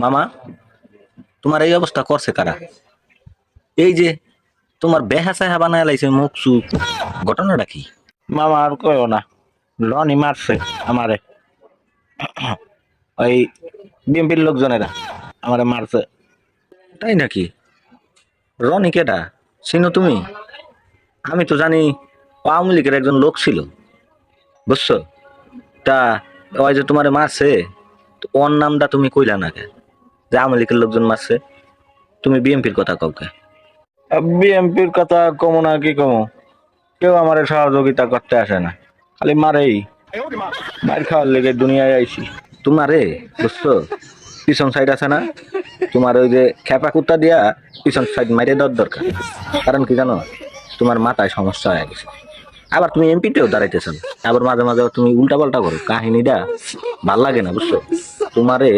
মামা, তোমার এই অবস্থা করছে কারা? এই যে তোমার বেহা সাহা বানায় লাইছে মুখ চুপ, ঘটনাটা কি? মামা আর কইও না, রনি মারছে আমারে। ওই বিএমপির লোকজনেরা আমারে মারছে। তাই নাকি? রনি কেডা? চিনো তুমি? আমি তো জানি ও আওয়ামী লীগের একজন লোক ছিল, বুঝছো? তা ওই যে তোমারে মারছে, তো ওর নামটা তুমি কইলা না কে? যে আওয়ামী লীগের লোকজন মারছে, তুমি বিএনপির কথা কাউকে? বিএমপির কথা কমু না কি কমু, কেউ আমারে সহযোগিতা করতে আসে না, খালি মারেই। মার খাওয়ার লেগে দুনিয়ায় আইছি। তোমারে, বুঝছো, পিছন সাইড আছে না, তোমার ওই যে খেপা কুত্তা দিয়া পিছন সাইড মাইরে দেওয়ার দরকার। কারণ কি জানো, তোমার মাথায় সমস্যা হয়ে গেছে। আবার তুমি এমপিতেও দাঁড়াইতেছো না। আবার মাঝে মাঝে তুমি উল্টা পাল্টা করো, কাহিনীটা ভাল লাগে না, বুঝছো? তোমারে